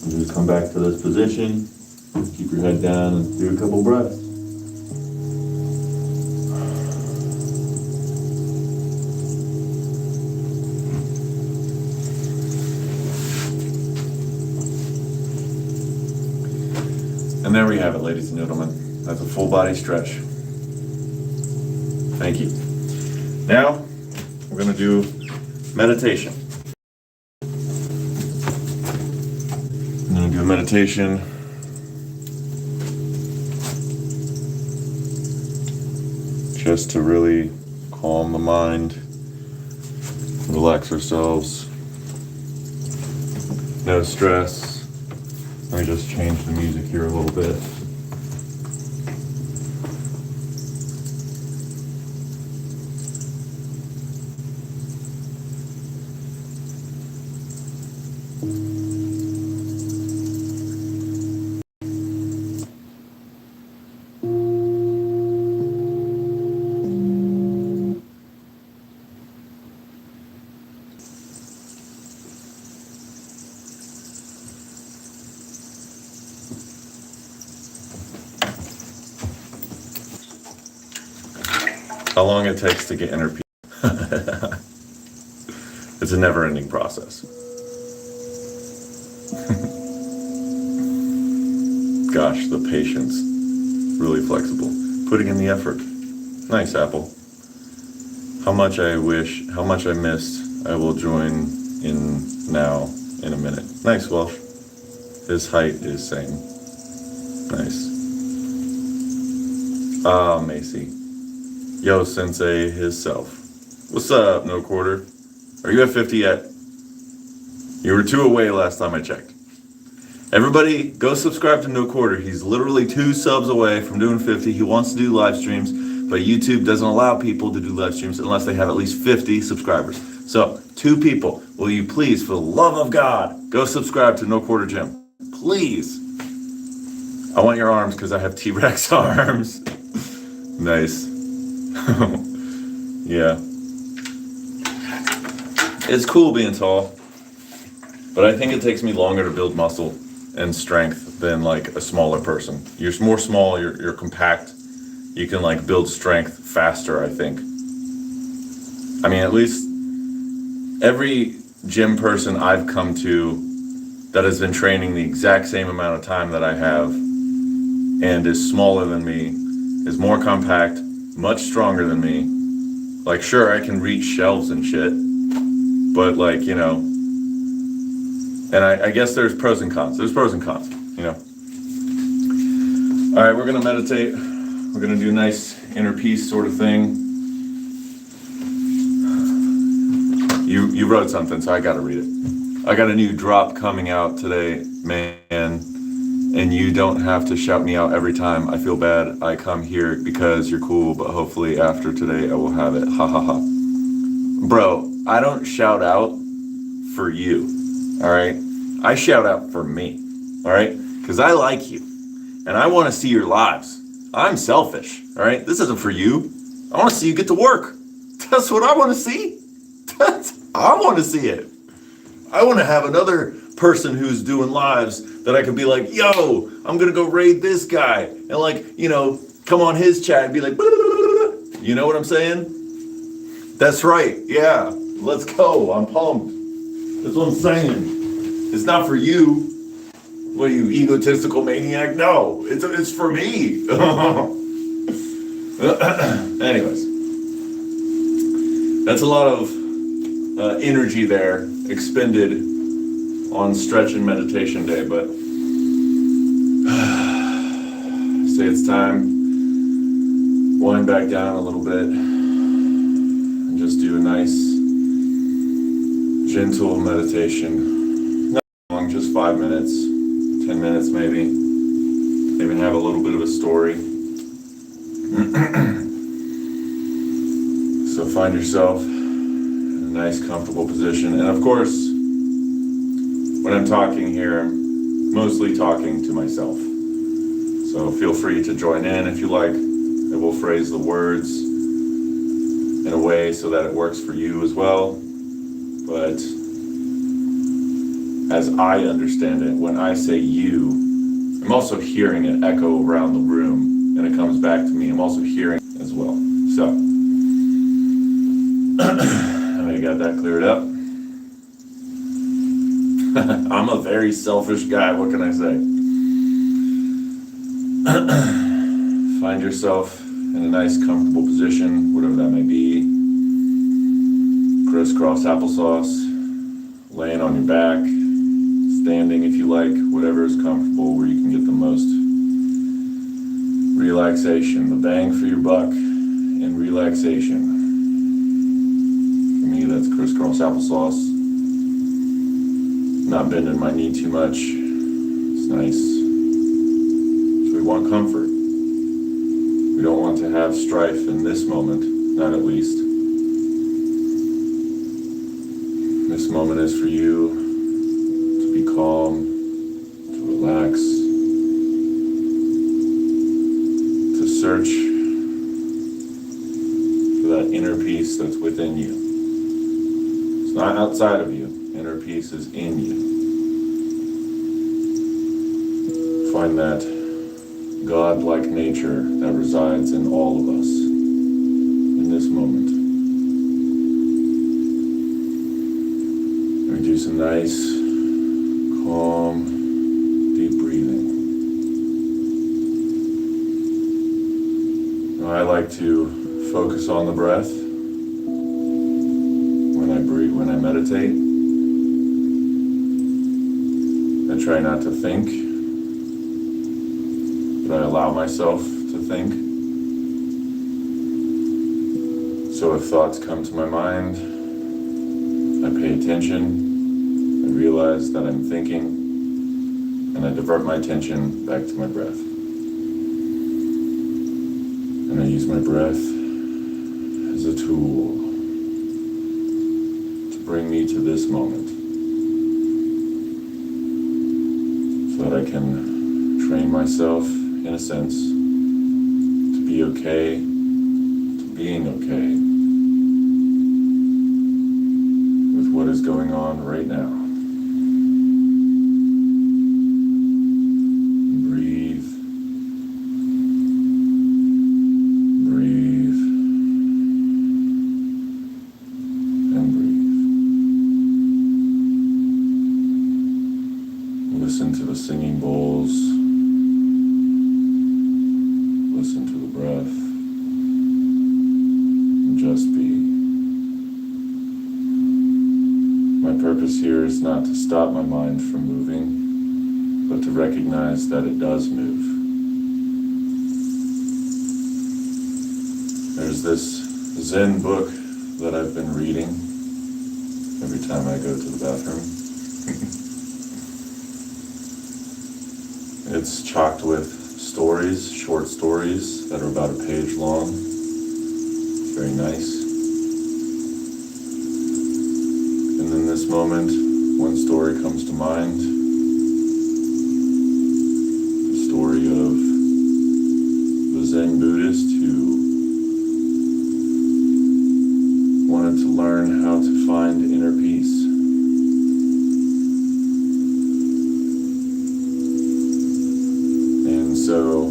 And just come back to this position, keep your head down and do a couple breaths. And there we have it, ladies and gentlemen. That's a full body stretch. Thank you. Now, we're going to do meditation. I'm going to do a meditation. Just to really calm the mind, relax ourselves. No stress. Let me just change the music here a little bit. How long it takes to get inner peace. It's a never-ending process. Gosh, the patience. Really flexible. Putting in the effort. Nice, Apple. How much I missed, I will join in now in a minute. Nice, Welsh. His height is same. Nice. Ah, Macy. Yo, Sensei, his self. What's up, No Quarter? Are you at 50 yet? You were 2 away last time I checked. Everybody, go subscribe to No Quarter. He's literally 2 subs away from doing 50. He wants to do live streams, but YouTube doesn't allow people to do live streams unless they have at least 50 subscribers. So, 2 people, will you please, for the love of God, go subscribe to No Quarter Gym. Please. I want your arms because I have T-Rex arms. Nice. Yeah. It's cool being tall, but I think it takes me longer to build muscle and strength than like a smaller person. You're more small, you're compact. You can like build strength faster, I think. I mean, at least every gym person I've come to that has been training the exact same amount of time that I have and is smaller than me, is more compact, much stronger than me. Like, sure, I can reach shelves and shit, but like, you know, and I guess there's pros and cons. There's pros and cons, you know. All right, we're gonna meditate. We're gonna do a nice inner peace sort of thing. You wrote something, so I gotta read it. I got a new drop coming out today, man, and you don't have to shout me out every time I feel bad. I come here because you're cool, but hopefully after today I will have it. Ha ha ha. Bro, I don't shout out for you, all right? I shout out for me, all right? Because I like you, and I want to see your lives. I'm selfish, all right? This isn't for you. I want to see you get to work. That's what I want to see. I want to see it. I want to have another person who's doing lives that I could be like, yo, I'm going to go raid this guy. And like, you know, come on his chat and be like, blah, blah, blah, blah. You know what I'm saying? That's right. Yeah. Let's go. I'm pumped. That's what I'm saying. It's not for you. What are you, egotistical maniac? No, it's for me. Anyways, that's a lot of energy there expended on stretch and meditation day, but say it's time, wind back down a little bit and just do a nice gentle meditation. Not long, just 5 minutes, 10 minutes maybe. Even have a little bit of a story. So find yourself in a nice comfortable position, and of course when I'm talking here, I'm mostly talking to myself. So feel free to join in if you like. I will phrase the words in a way so that it works for you as well. But as I understand it, when I say you, I'm also hearing it echo around the room, and it comes back to me. I'm also hearing it as well. So, I got that cleared up. I'm a very selfish guy, what can I say? Find yourself in a nice comfortable position, whatever that may be. Crisscross applesauce, laying on your back, standing if you like, whatever is comfortable where you can get the most relaxation, the bang for your buck in relaxation. For me, that's crisscross applesauce. Not bending my knee too much. It's nice. So we want comfort. We don't want to have strife in this moment, not at least. This moment is for you to be calm, to relax, to search for that inner peace that's within you. It's not outside of you. Inner peace is in you. Find that God-like nature that resides in all of us in this moment. We do some nice, calm, deep breathing. Now, I like to focus on the breath when I breathe, when I meditate. I try not to think, but I allow myself to think. So if thoughts come to my mind, I pay attention, I realize that I'm thinking, and I divert my attention back to my breath. And I use my breath as a tool to bring me to this moment, so that I can train myself, in a sense, to be okay, to being okay with what is going on right now. Breathe. Breathe. And breathe. Listen to the singing bowls. Listen to the breath. And just be. My purpose here is not to stop my mind from moving, but to recognize that it does move. There's this Zen book that I've been reading every time I go to the bathroom. It's chocked with stories, short stories that are about a page long. It's very nice. And in this moment, one story comes to mind. The story of the Zen Buddhist who wanted to learn how to find inner peace. And so,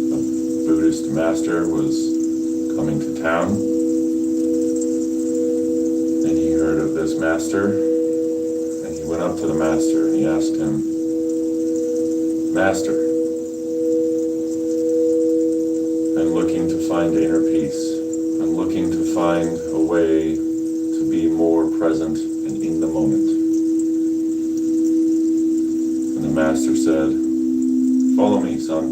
a Buddhist master was coming to town, and he heard of this master, and he went up to the master and he asked him, "Master, I'm looking to find inner peace. I'm looking to find a way to be more present and in the moment." And the master said, "Follow me, son."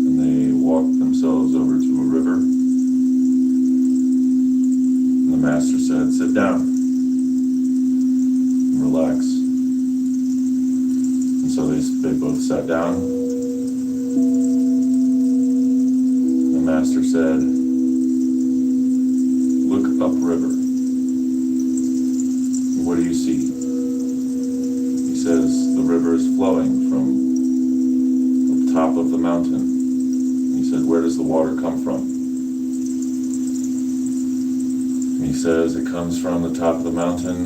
And they walked themselves over to a river. And the master said, "Sit down and relax." And so they both sat down. The master said, "Look upriver. What do you see?" He says, "The river is flowing from the top of the mountain." And he said, "Where does the water come from?" And he says, "It comes from the top of the mountain,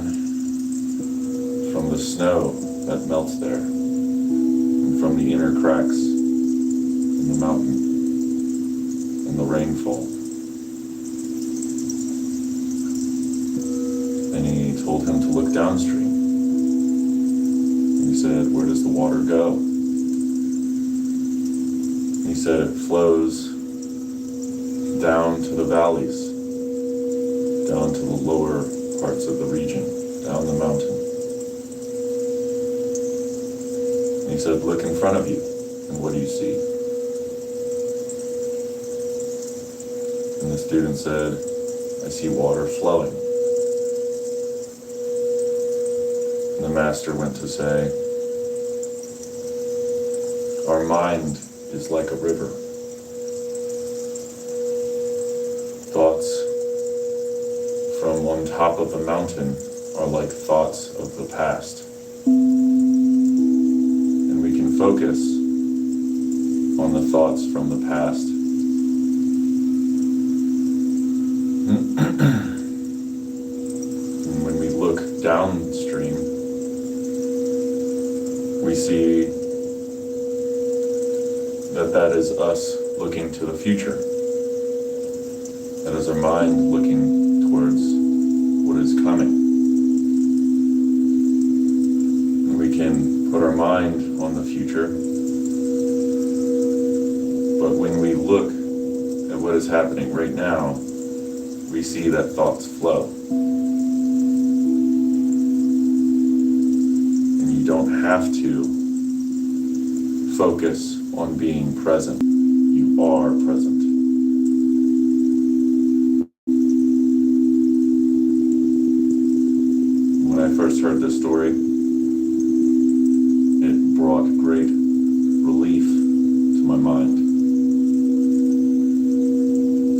from the snow that melts there, and from the inner cracks in the mountain, and the rainfall." And he told him to look downstream. And he said, "Where does the water go?" And he said, "It flows down to the valleys, down to the lower parts of the region, down the mountain." And he said, "Look in front of you, and what do you see?" And the student said, "I see water flowing." And the master went to say, "Our mind is like a river. Thoughts from on top of the mountain are like thoughts of the past. And we can focus on the thoughts from the past. And when we look downstream, we see that is us looking to the future. That is our mind looking towards what is coming. And we can put our mind on the future, but when we look at what is happening right now, we see that thoughts flow. And you don't have to focus on being present. You are present. When I first heard this story, it brought great relief to my mind.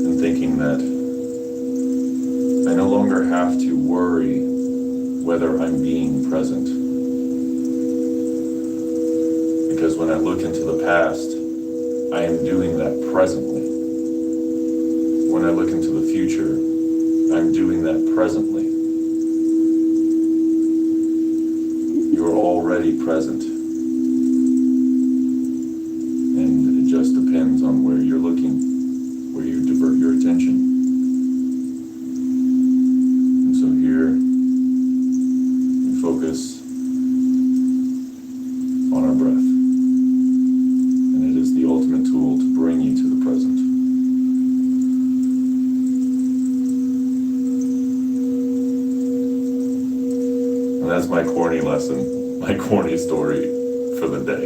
And thinking that I no longer have to worry whether I'm being present. Because when I look into the past, I am doing that presently. When I look into the future, I'm doing that presently. You're already present. And it just depends on where you're looking, where you divert your attention. And so here, we focus on our breath. And it is the ultimate tool to bring you to the present. And that's my corny lesson, my corny story for the day.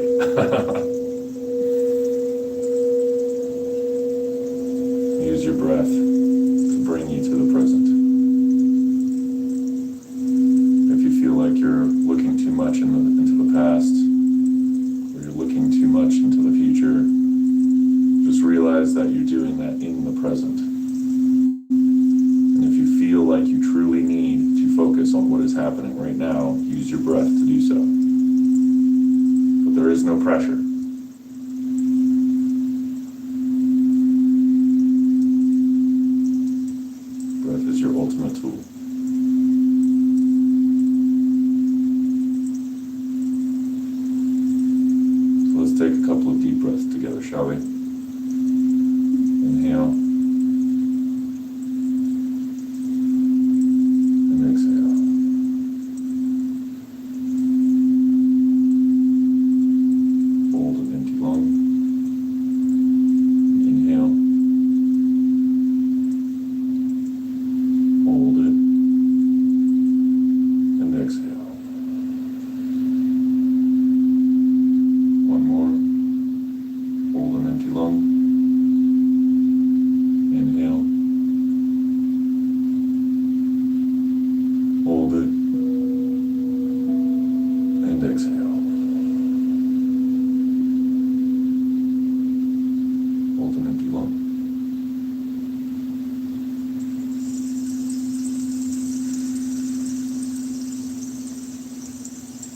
together, shall we? Inhale. And exhale. Hold an empty lung. Inhale. Hold it. And exhale. One more. Hold an empty lung. Inhale. Hold it. And exhale. Hold an empty lung.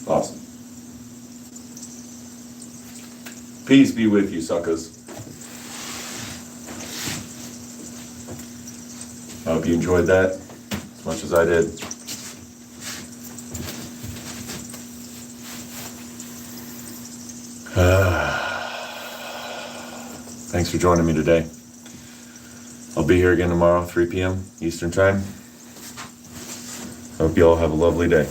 Awesome. Peace be with you, suckers. I hope you enjoyed that as much as I did. Thanks for joining me today. I'll be here again tomorrow, 3 p.m. Eastern Time. Hope you all have a lovely day.